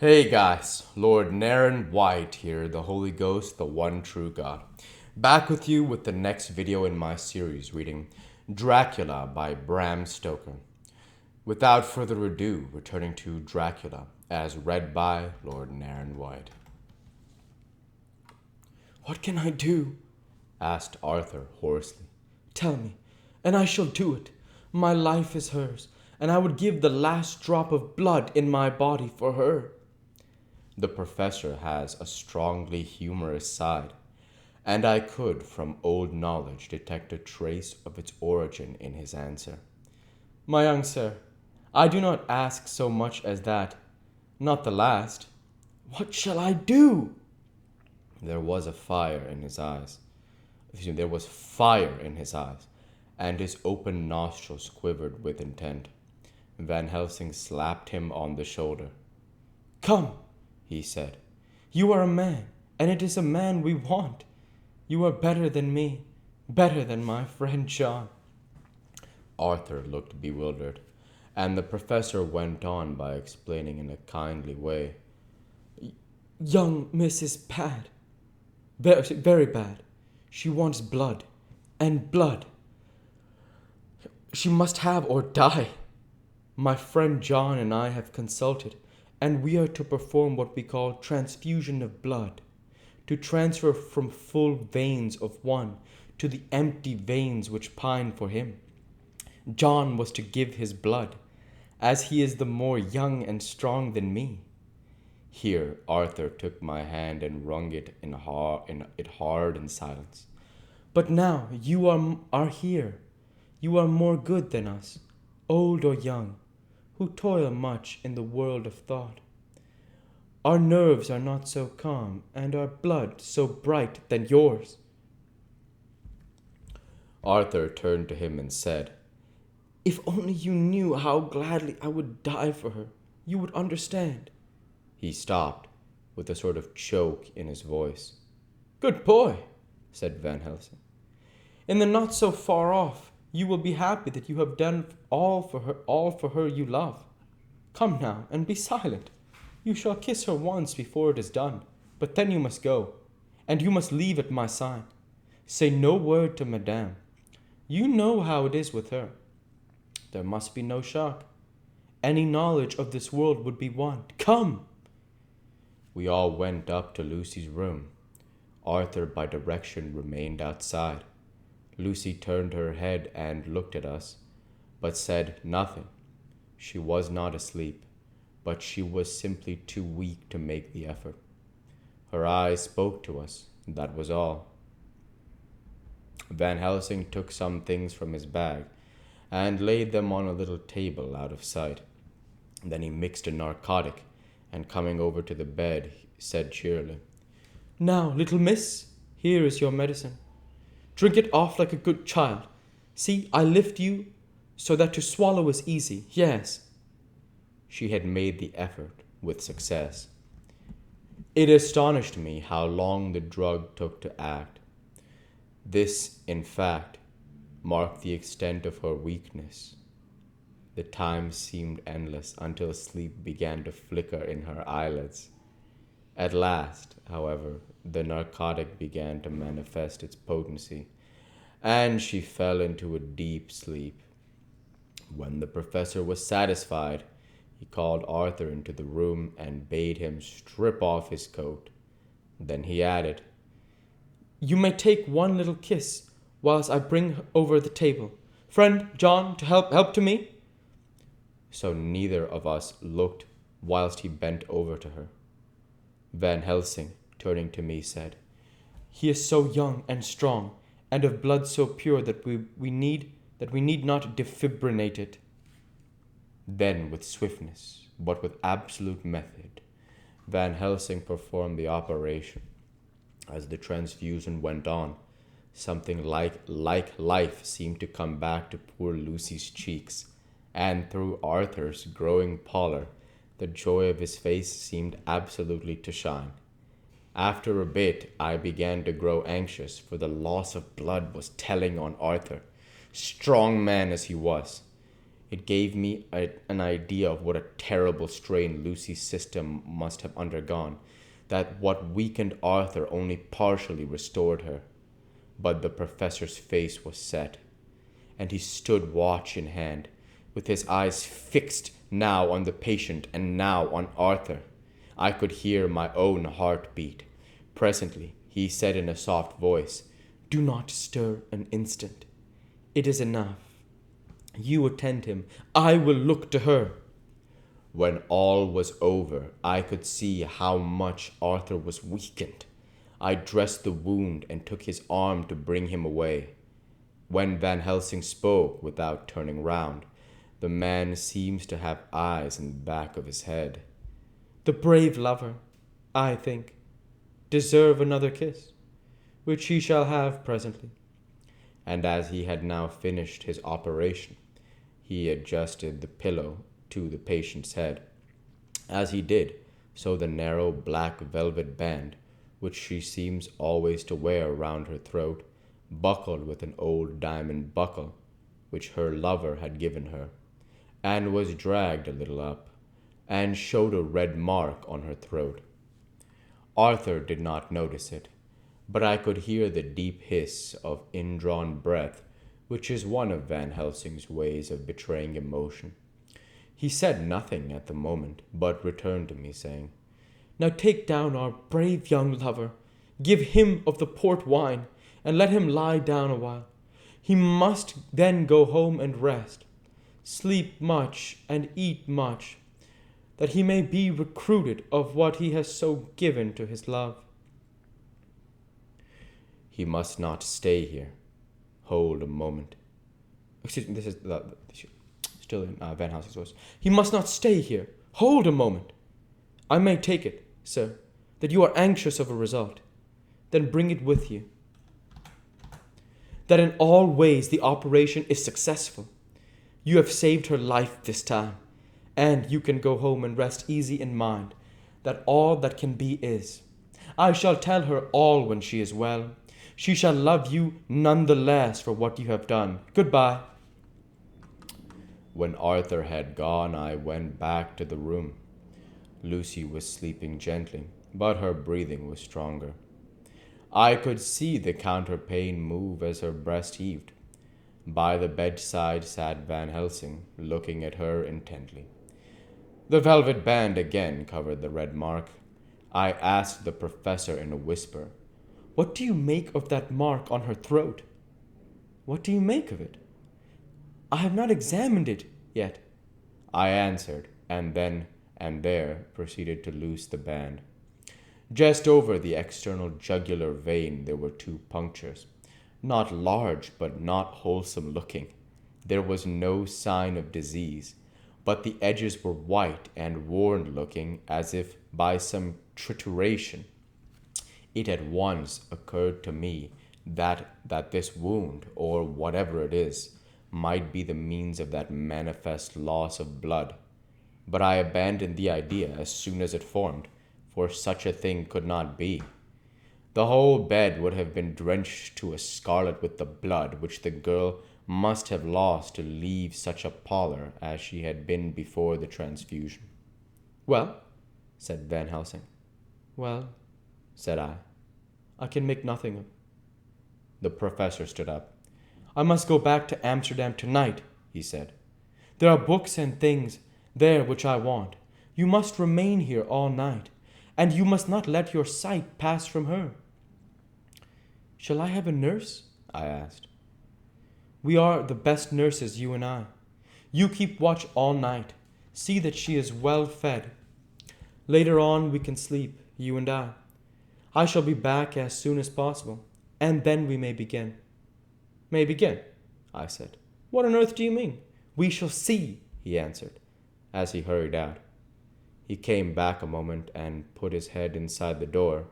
Hey guys, Lord Naren White here, the Holy Ghost, the one true God. Back with you with the next video in my series reading Dracula by Bram Stoker. Without further ado, returning to Dracula as read by Lord Naren White. "What can I do?" asked Arthur hoarsely. "Tell me, and I shall do it. My life is hers, and I would give the last drop of blood in my body for her." The professor has a strongly humorous side, and I could, from old knowledge, detect a trace of its origin in his answer. "My young sir, I do not ask so much as that. Not the last. What shall I do?" There was fire in his eyes. There was fire in his eyes, and his open nostrils quivered with intent. Van Helsing slapped him on the shoulder. "Come," he said. "you are a man, and it is a man we want. You are better than me, better than my friend John." Arthur looked bewildered, and the professor went on by explaining in a kindly way. "Young Miss is bad. Very, very bad. She wants blood, and blood she must have or die. My friend John and I have consulted, and we are to perform what we call transfusion of blood, to transfer from full veins of one to the empty veins which pine for him. John was to give his blood, as he is the more young and strong than me." Here Arthur took my hand and wrung it hard in silence. "But now you are here. You are more good than us, old or young, who toil much in the world of thought. Our nerves are not so calm, and our blood so bright than yours." Arthur turned to him and said, "If only you knew how gladly I would die for her, you would understand." He stopped, with a sort of choke in his voice. "Good boy," said Van Helsing. "In the not so far off, you will be happy that you have done all for her you love. Come now, and be silent. You shall kiss her once before it is done, but then you must go, and you must leave at my sign. Say no word to Madame. You know how it is with her. There must be no shock. Any knowledge of this world would be want. Come!" We all went up to Lucy's room. Arthur, by direction, remained outside. Lucy turned her head and looked at us, but said nothing. She was not asleep, but she was simply too weak to make the effort. Her eyes spoke to us, that was all. Van Helsing took some things from his bag and laid them on a little table out of sight. Then he mixed a narcotic, and coming over to the bed, said cheerily, "Now, little miss, here is your medicine. Drink it off like a good child. See, I lift you so that to swallow is easy. Yes." She had made the effort with success. It astonished me how long the drug took to act. This, in fact, marked the extent of her weakness. The time seemed endless until sleep began to flicker in her eyelids. At last, however, the narcotic began to manifest its potency, and she fell into a deep sleep. When the professor was satisfied, he called Arthur into the room and bade him strip off his coat. Then he added, "You may take one little kiss whilst I bring over the table. Friend John, to help to me." So neither of us looked whilst he bent over to her. Van Helsing, turning to me, said, "He is so young and strong, and of blood so pure that we need not defibrillate it." Then, with swiftness, but with absolute method, Van Helsing performed the operation. As the transfusion went on, something like life seemed to come back to poor Lucy's cheeks, and through Arthur's growing pallor, the joy of his face seemed absolutely to shine. After a bit, I began to grow anxious, for the loss of blood was telling on Arthur, strong man as he was. It gave me an idea of what a terrible strain Lucy's system must have undergone, that what weakened Arthur only partially restored her. But the professor's face was set, and he stood watch in hand, with his eyes fixed now on the patient and now on Arthur. I could hear my own heart beat. Presently he said in a soft voice, "Do not stir an instant. It is enough. You attend him. I will look to her." When all was over, I could see how much Arthur was weakened. I dressed the wound and took his arm to bring him away. When Van Helsing spoke without turning round, the man seems to have eyes in the back of his head. "The brave lover, I think, deserve another kiss, which he shall have presently." And as he had now finished his operation, he adjusted the pillow to the patient's head. As he did so, the narrow black velvet band, which she seems always to wear round her throat, buckled with an old diamond buckle which her lover had given her, and was dragged a little up, and showed a red mark on her throat. Arthur did not notice it, but I could hear the deep hiss of indrawn breath, which is one of Van Helsing's ways of betraying emotion. He said nothing at the moment, but returned to me, saying, "Now take down our brave young lover, give him of the port wine, and let him lie down a while. He must then go home and rest, sleep much and eat much, that he may be recruited of what he has so given to his love." "He must not stay here. Hold a moment." Excuse me, this is still in Van Helsing's voice. "He must not stay here. Hold a moment. I may take it, sir, that you are anxious of a result. Then bring it with you. That in all ways the operation is successful. You have saved her life this time, and you can go home and rest easy in mind that all that can be is. I shall tell her all when she is well. She shall love you none the less for what you have done. Goodbye." When Arthur had gone, I went back to the room. Lucy was sleeping gently, but her breathing was stronger. I could see the counterpane move as her breast heaved. By the bedside sat Van Helsing, looking at her intently. The velvet band again covered the red mark. I asked the professor in a whisper, "What do you make of that mark on her throat? What do you make of it? I have not examined it yet." I answered, and then and there proceeded to loose the band. Just over the external jugular vein there were 2 punctures, not large but not wholesome looking. There was no sign of disease, but the edges were white and worn looking as if by some trituration. It at once occurred to me that this wound, or whatever it is, might be the means of that manifest loss of blood. But I abandoned the idea as soon as it formed, for such a thing could not be. The whole bed would have been drenched to a scarlet with the blood which the girl must have lost to leave such a pallor as she had been before the transfusion. "Well," said Van Helsing. "Well," said I. "I can make nothing of." The professor stood up. "I must go back to Amsterdam tonight," he said. "There are books and things there which I want. You must remain here all night, and you must not let your sight pass from her." "Shall I have a nurse?" I asked. "We are the best nurses, you and I. You keep watch all night. See that she is well fed. Later on we can sleep, you and I. I shall be back as soon as possible, and then we may begin." "May begin?" I said. "What on earth do you mean?" "We shall see," he answered, as he hurried out. He came back a moment and put his head inside the door,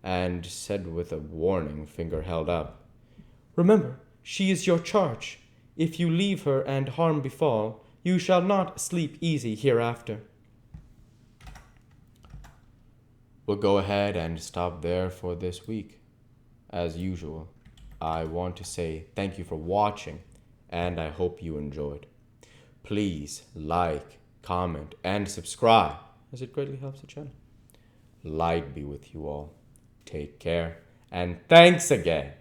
and said with a warning finger held up, "Remember, she is your charge. If you leave her and harm befall, you shall not sleep easy hereafter." We'll go ahead and stop there for this week. As usual, I want to say thank you for watching, and I hope you enjoyed. Please like, comment, and subscribe, as it greatly helps the channel. Light be with you all. Take care, and thanks again.